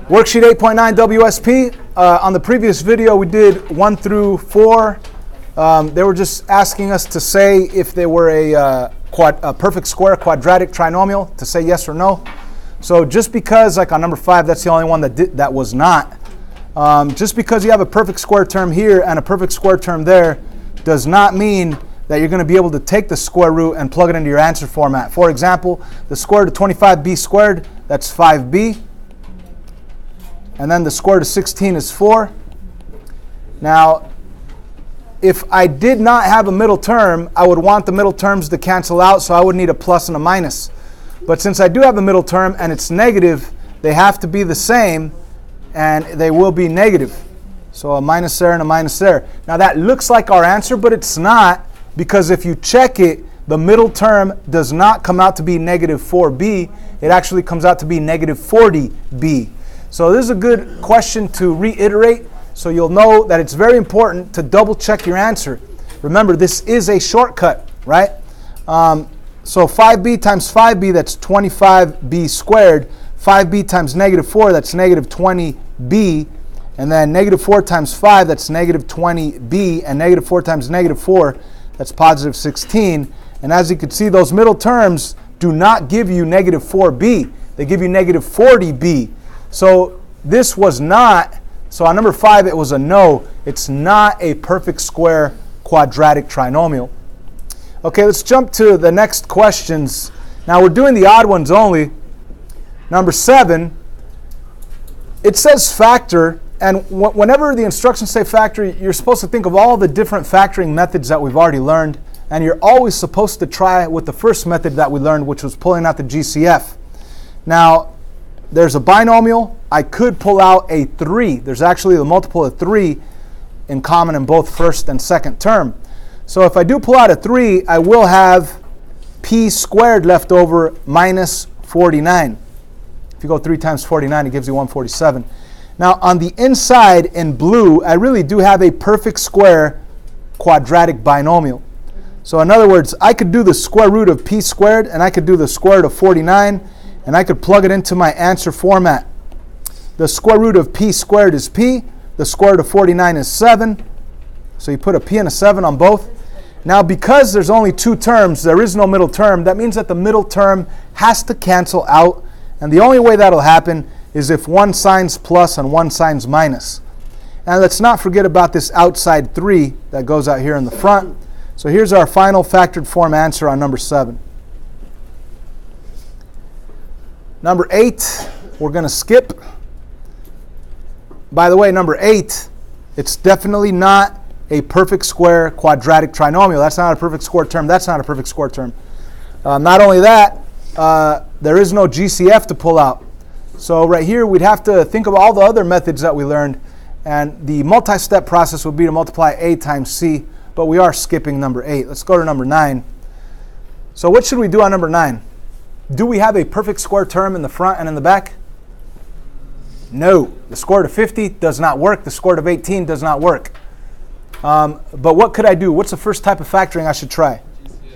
Worksheet 8.9 WSP. On the previous video, we did 1 through 4. They were just asking us to say if they were a perfect square, quadratic, trinomial, to say yes or no. So just because, like on number 5, that's the only one that was not. Just because you have a perfect square term here and a perfect square term there does not mean that you're going to be able to take the square root and plug it into your answer format. For example, the square root of 25b squared, that's 5b. And then the square root of 16 is 4. Now, if I did not have a middle term, I would want the middle terms to cancel out, so I would need a plus and a minus. But since I do have a middle term and it's negative, they have to be the same, and they will be negative. So a minus there and a minus there. Now that looks like our answer, but it's not, because if you check it, the middle term does not come out to be negative 4b. It actually comes out to be negative 40b. So this is a good question to reiterate, so you'll know that it's very important to double check your answer. Remember, this is a shortcut, right? So 5b times 5b, that's 25b squared. 5b times negative 4, that's negative 20b. And then negative 4 times 5, that's negative 20b. And negative 4 times negative 4, that's positive 16. And as you can see, those middle terms do not give you negative 4b. They give you negative 40b. So this was not, so on number 5 it was a no. It's not a perfect square quadratic trinomial. Okay, let's jump to the next questions. Now we're doing the odd ones only. Number 7, it says factor, and whenever the instructions say factor, you're supposed to think of all the different factoring methods that we've already learned, and you're always supposed to try with the first method that we learned, which was pulling out the GCF. Now, there's a binomial. I could pull out a 3. There's actually the multiple of 3 in common in both first and second term. So if I do pull out a 3, I will have p squared left over minus 49. If you go 3 times 49, it gives you 147. Now on the inside in blue, I really do have a perfect square quadratic binomial. So in other words, I could do the square root of p squared, and I could do the square root of 49, and I could plug it into my answer format. The square root of p squared is p. The square root of 49 is 7. So you put a p and a 7 on both. Now because there's only 2 terms, there is no middle term. That means that the middle term has to cancel out. And the only way that'll happen is if one sign's plus and one sign's minus. And let's not forget about this outside 3 that goes out here in the front. So here's our final factored form answer on number 7. Number 8, we're going to skip. By the way, number 8, it's definitely not a perfect square quadratic trinomial. That's not a perfect square term. That's not a perfect square term. Not only that, there is no GCF to pull out. So right here, we'd have to think of all the other methods that we learned, and the multi-step process would be to multiply a times c, but we are skipping number 8. Let's go to number 9. So what should we do on number 9? Do we have a perfect square term in the front and in the back? No. The square root of 50 does not work. The square root of 18 does not work. But what could I do? What's the first type of factoring I should try?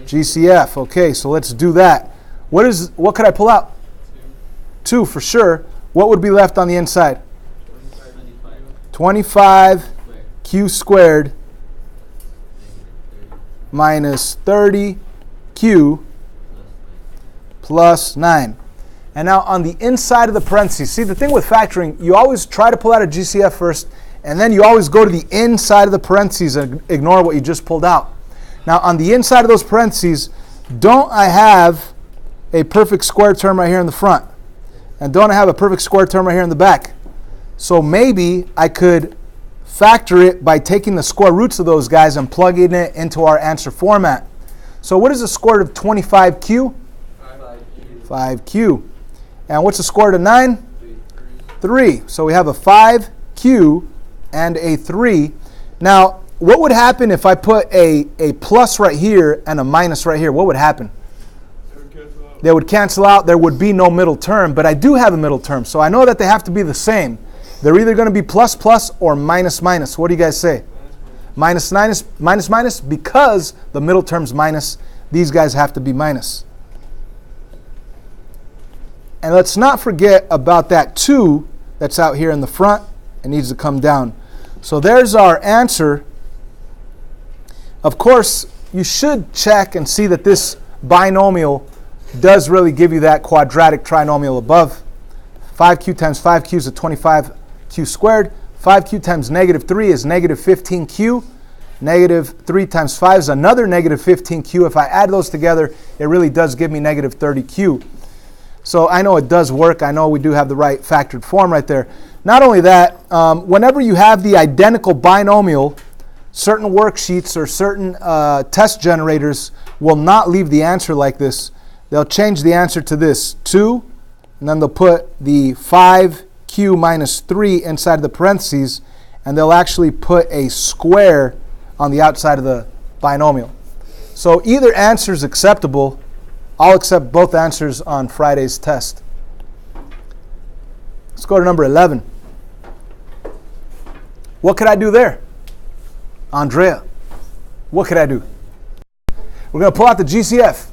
GCF. Okay, so let's do that. What could I pull out? 2 for sure. What would be left on the inside? 25q squared minus 30q plus 9. And now on the inside of the parentheses, see the thing with factoring, you always try to pull out a GCF first, and then you always go to the inside of the parentheses and ignore what you just pulled out. Now on the inside of those parentheses, don't I have a perfect square term right here in the front? And don't I have a perfect square term right here in the back? So maybe I could factor it by taking the square roots of those guys and plugging it into our answer format. So what is the square root of 25q? 5q. And what's the square root of 9? 3. So we have a 5q and a 3. Now, what would happen if I put a plus right here and a minus right here? What would happen? They would cancel out. There would be no middle term, but I do have a middle term, so I know that they have to be the same. They're either going to be plus plus or minus minus. What do you guys say? Minus minus, because the middle term's minus, these guys have to be minus. And let's not forget about that 2 that's out here in the front. It needs to come down. So there's our answer. Of course, you should check and see that this binomial does really give you that quadratic trinomial above. 5q times 5q is a 25q squared. 5q times negative 3 is negative 15q. Negative 3 times 5 is another negative 15q. If I add those together, it really does give me negative 30q. So I know it does work. I know we do have the right factored form right there. Not only that, whenever you have the identical binomial, certain worksheets or certain test generators will not leave the answer like this. They'll change the answer to this, 2, and then they'll put the 5q minus 3 inside the parentheses, and they'll actually put a square on the outside of the binomial. So either answer is acceptable. I'll accept both answers on Friday's test. Let's go to number 11. What could I do there? Andrea, what could I do? We're going to pull out the GCF.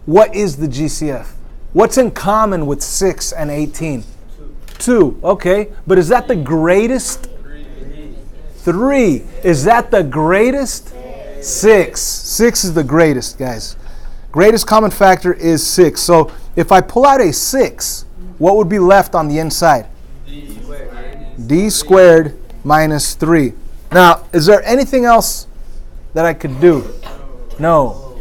What is the GCF? What's in common with 6 and 18? 2. Okay. But is that the greatest? 3. Is that the greatest? 6. 6 is the greatest, guys. Greatest common factor is 6. So if I pull out a 6, what would be left on the inside? D squared minus 3. Now, is there anything else that I could do? No.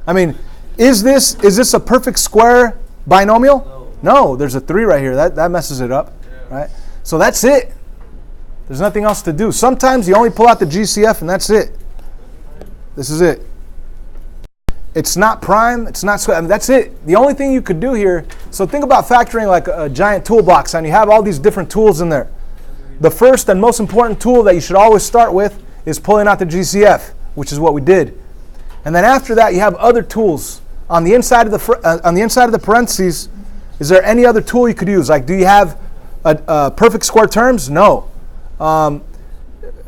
I mean, is this a perfect square binomial? No, there's a 3 right here. That messes it up, right? So that's it. There's nothing else to do. Sometimes you only pull out the GCF and that's it. This is it. It's not prime. It's not square. I mean, that's it. The only thing you could do here, so think about factoring like a giant toolbox and you have all these different tools in there. The first and most important tool that you should always start with is pulling out the GCF, which is what we did. And then after that, you have other tools. On the inside of the parentheses, is there any other tool you could use? Like, do you have a perfect square terms? No.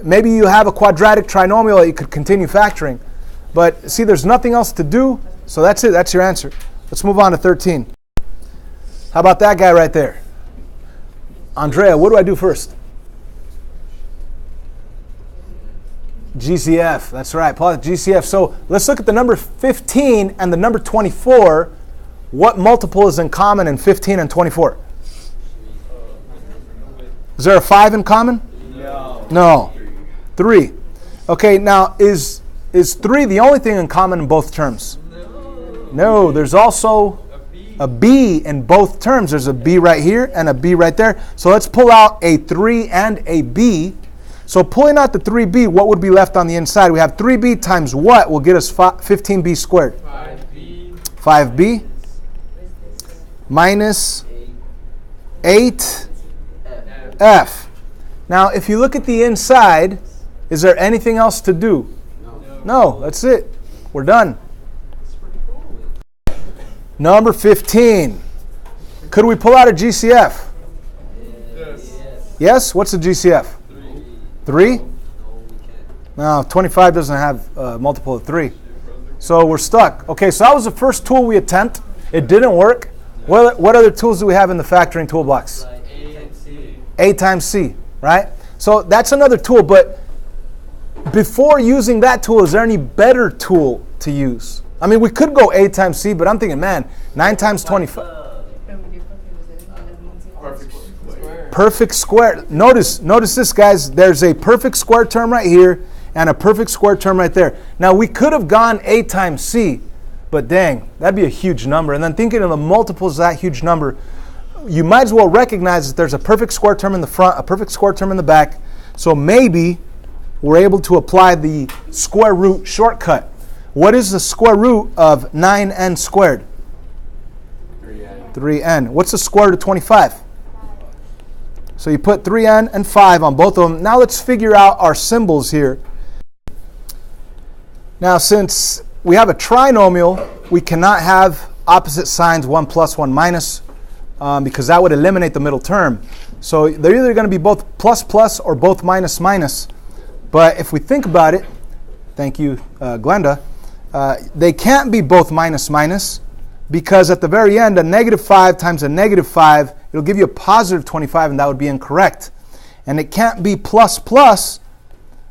Maybe you have a quadratic trinomial that you could continue factoring. But see, there's nothing else to do, so that's it. That's your answer. Let's move on to 13. How about that guy right there? Andrea, what do I do first? GCF, that's right, pull out GCF. So let's look at the number 15 and the number 24. What multiple is in common in 15 and 24? Is there a 5 in common? No. 3. Okay, now is 3 the only thing in common in both terms? No, there's also a B in both terms. There's a B right here and a B right there. So let's pull out a 3 and a B. So pulling out the 3b, what would be left on the inside? We have 3b times what will get us 15b squared? 5b minus 8f. Now, if you look at the inside, is there anything else to do? No, that's it. We're done. Number 15. Could we pull out a GCF? Yes? What's a GCF? 3? No, 25 doesn't have a multiple of 3. So we're stuck. Okay, so that was the first tool we attempt. It didn't work. What other tools do we have in the factoring toolbox? A times C, right? So that's another tool, but before using that tool, is there any better tool to use? I mean, we could go A times C, but I'm thinking, man, 9 times 25. Perfect square. Notice this, guys. There's a perfect square term right here and a perfect square term right there. Now, we could have gone A times C, but dang, that'd be a huge number. And then thinking of the multiples of that huge number, you might as well recognize that there's a perfect square term in the front, a perfect square term in the back. So maybe we're able to apply the square root shortcut. What is the square root of 9n squared? 3n. What's the square root of 25? So you put 3n and 5 on both of them. Now let's figure out our symbols here. Now, since we have a trinomial, we cannot have opposite signs, 1 plus, 1 minus, because that would eliminate the middle term. So they're either going to be both plus plus or both minus minus. But if we think about it, thank you, Glenda, they can't be both minus minus, because at the very end, a negative 5 times a negative 5 it'll give you a positive 25, and that would be incorrect. And it can't be plus plus,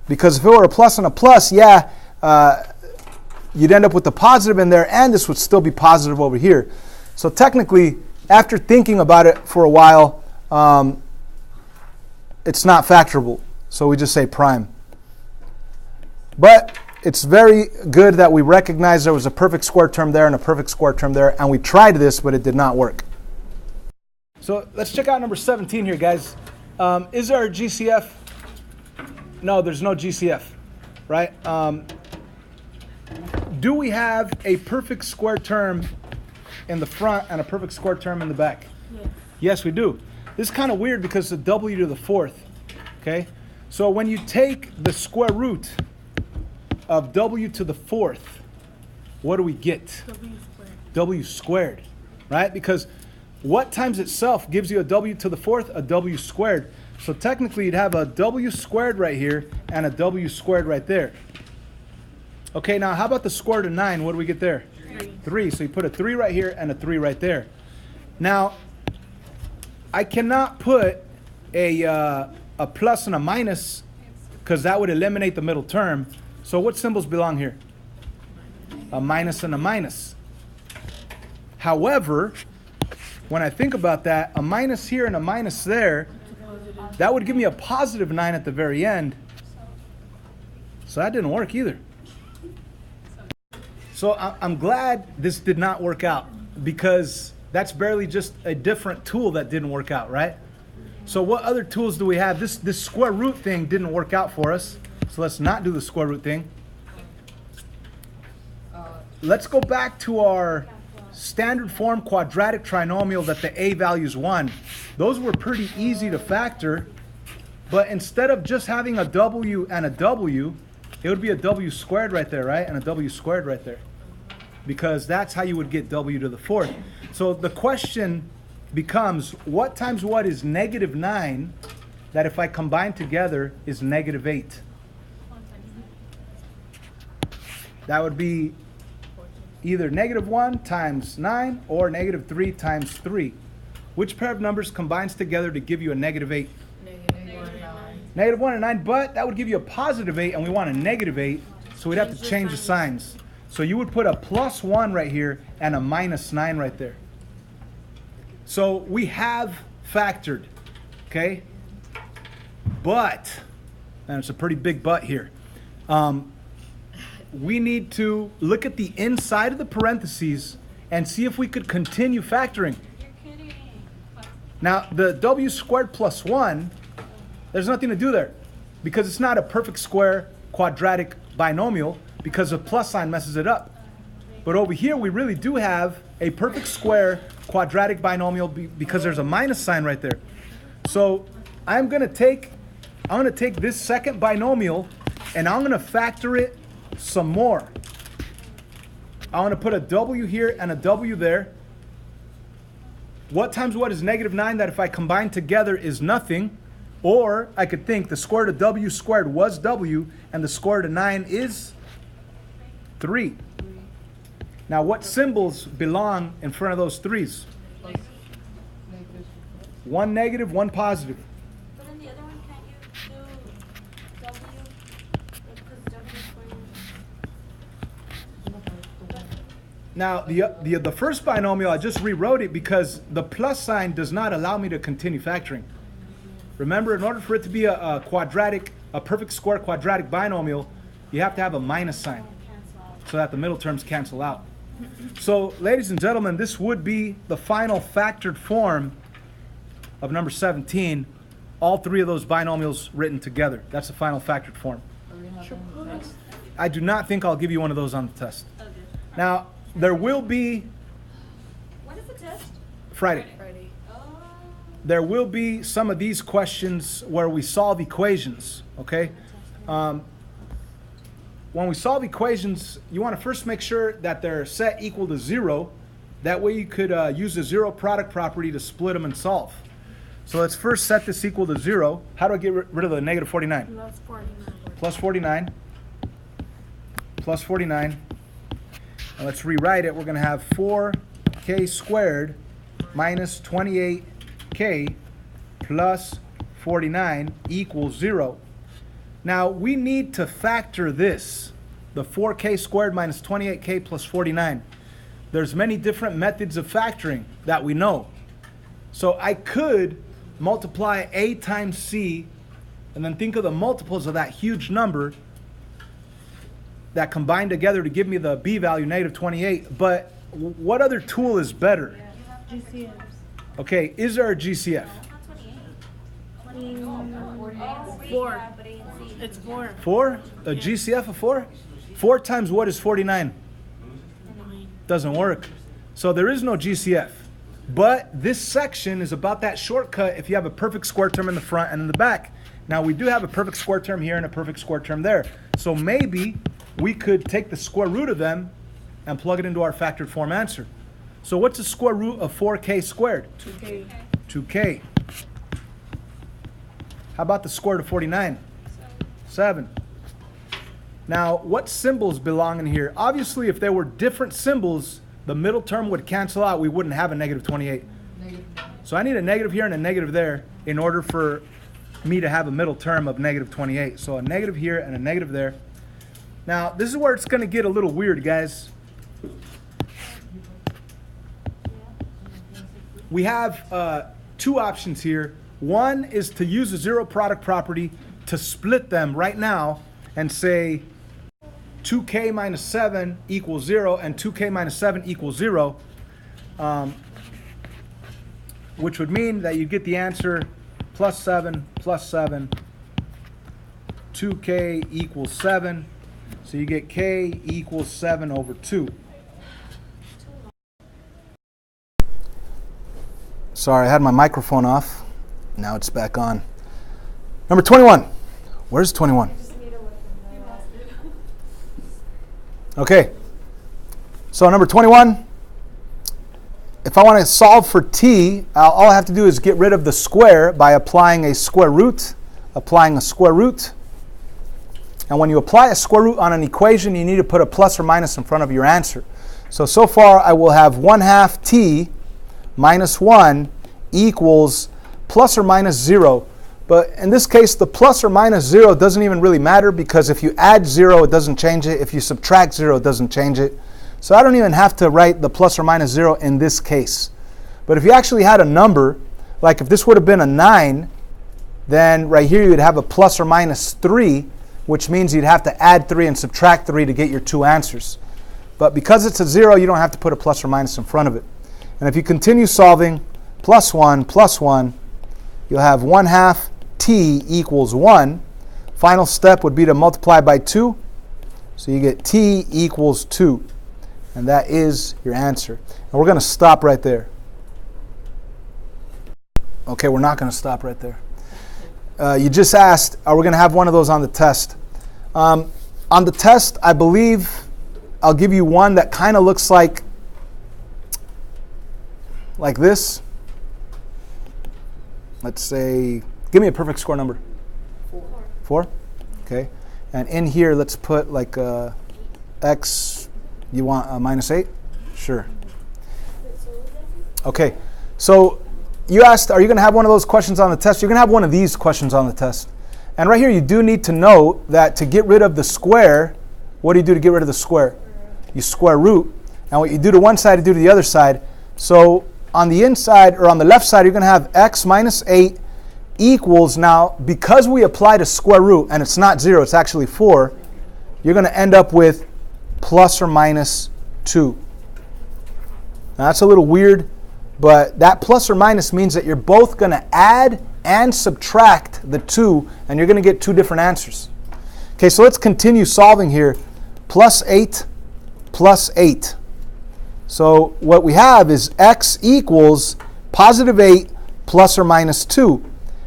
because if it were a plus and a plus, yeah, you'd end up with the positive in there, and this would still be positive over here. So technically, after thinking about it for a while, it's not factorable. So we just say prime. But it's very good that we recognize there was a perfect square term there and a perfect square term there, and we tried this, but it did not work. So let's check out number 17 here, guys. Is there a GCF? No, there's no GCF, right? Do we have a perfect square term in the front and a perfect square term in the back? Yes. Yes, we do. This is kind of weird because it's a w to the fourth, okay? So when you take the square root of w to the fourth, what do we get? W squared. W squared, right? Because what times itself gives you a w to the fourth? A w squared. So technically you'd have a w squared right here and a w squared right there. Okay, now how about the square root of 9? What do we get there? 3. So you put a 3 right here and a 3 right there. Now, I cannot put a plus and a minus because that would eliminate the middle term. So what symbols belong here? A minus and a minus. However, when I think about that, a minus here and a minus there, that would give me a positive 9 at the very end. So that didn't work either. So I'm glad this did not work out, because that's barely just a different tool that didn't work out, right? So what other tools do we have? This square root thing didn't work out for us. So let's not do the square root thing. Let's go back to our standard form quadratic trinomial that the a value is 1. Those were pretty easy to factor, but instead of just having a w and a w, it would be a w squared right there, right? And a w squared right there. Because that's how you would get w to the fourth. So the question becomes, what times what is negative 9 that if I combine together is negative 8? That would be either negative 1 times 9 or negative 3 times 3. Which pair of numbers combines together to give you a negative 8? Negative 1 and 9, but that would give you a positive 8, and we want a negative 8, so we'd have to change the signs. So you would put a plus 1 right here and a minus 9 right there. So we have factored, okay? But, and it's a pretty big but here, we need to look at the inside of the parentheses and see if we could continue factoring. You're kidding. Now, the w squared plus 1, there's nothing to do there because it's not a perfect square quadratic binomial because the plus sign messes it up. But over here, we really do have a perfect square quadratic binomial because there's a minus sign right there. So I'm going to take this second binomial and I'm going to factor it some more. I want to put a w here and a w there. What times what is negative 9 that if I combine together is nothing? Or I could think the square root of w squared was w and the square root of 9 is 3. Now what symbols belong in front of those 3's? One negative, one positive. But in the other one, can't you do w? Because w squared. Now the first binomial, I just rewrote it because the plus sign does not allow me to continue factoring. Remember, in order for it to be a perfect square quadratic binomial, you have to have a minus sign so that the middle terms cancel out. So, ladies and gentlemen, this would be the final factored form of number 17. All 3 of those binomials written together. That's the final factored form. I do not think I'll give you one of those on the test. Okay. Now, there will be... When is the test? Friday. There will be some of these questions where we solve equations, okay? When we solve equations, you want to first make sure that they're set equal to 0. That way you could use the zero product property to split them and solve. So let's first set this equal to 0. How do I get rid of the negative 49? Plus 49. Plus 49. Plus 49. And let's rewrite it. We're going to have 4k squared minus 28k 4k plus 49 equals 0. Now we need to factor this, the 4k squared minus 28k plus 49. There's many different methods of factoring that we know. So I could multiply a times c and then think of the multiples of that huge number that combine together to give me the b value, negative 28. But what other tool is better? GCF. Okay, is there a GCF? Not 28. 4. It's 4. 4? A GCF of 4? 4 times what is 49? Doesn't work. So there is no GCF. But this section is about that shortcut if you have a perfect square term in the front and in the back. Now we do have a perfect square term here and a perfect square term there. So maybe we could take the square root of them and plug it into our factored form answer. So what's the square root of 4k squared? 2K. 2k. How about the square root of 49? 7. Now, what symbols belong in here? Obviously, if there were different symbols, the middle term would cancel out. We wouldn't have a negative 28. So I need a negative here and a negative there in order for me to have a middle term of negative 28. So a negative here and a negative there. Now, this is where it's going to get a little weird, guys. We have two options here. One is to use the zero product property to split them right now and say 2k minus 7 equals 0 and 2k minus 7 equals 0, which would mean that you get the answer plus 7, 2k equals 7. So you get k equals 7 over 2. Sorry, I had my microphone off. Now it's back on. Number 21. Where's 21? Okay. So number 21, if I want to solve for t, all I have to do is get rid of the square by applying a square root. And when you apply a square root on an equation, you need to put a plus or minus in front of your answer. So far I will have 1/2 t minus 1 equals plus or minus 0. But in this case, the plus or minus 0 doesn't even really matter, because if you add 0, it doesn't change it. If you subtract 0, it doesn't change it. So I don't even have to write the plus or minus 0 in this case. But if you actually had a number, like if this would have been a 9, then right here you'd have a plus or minus 3, which means you'd have to add 3 and subtract 3 to get your two answers. But because it's a 0, you don't have to put a plus or minus in front of it. And if you continue solving, plus 1, you'll have 1/2 t equals 1. Final step would be to multiply by 2. So you get t equals 2. And that is your answer. And we're going to stop right there. Okay, we're not going to stop right there. You just asked, are we going to have one of those on the test? On the test, I believe I'll give you one that kind of looks like this. Let's say, give me a perfect square number. 4? Okay. And in here, let's put like x, you want a minus 8? Sure. Okay. So you asked, are you going to have one of those questions on the test? You're going to have one of these questions on the test. And right here, you do need to know that to get rid of the square, what do you do to get rid of the square? You square root. And what you do to one side, you do to the other side. So on the inside, or on the left side, you're going to have x minus 8 equals, now, because we applied a square root, and it's not 0, it's actually 4, you're going to end up with plus or minus 2. Now, that's a little weird, but that plus or minus means that you're both going to add and subtract the 2, and you're going to get two different answers. Okay, so let's continue solving here. Plus 8, plus 8. So what we have is x equals positive 8 plus or minus 2.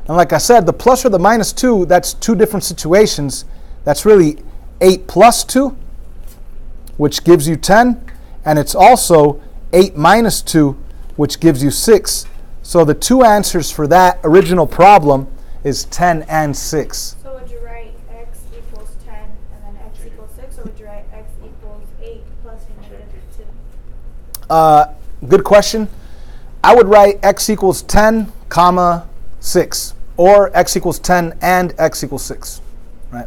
And like I said, the plus or the minus 2, that's two different situations. That's really 8 plus 2, which gives you 10. And it's also 8 minus 2, which gives you 6. So the two answers for that original problem is 10 and 6. So would you write x equals 10 and then x equals 6, or would you write x equals 8 plus or negative 2? Good question. I would write x equals 10 comma 6, or x equals 10 and x equals 6, right?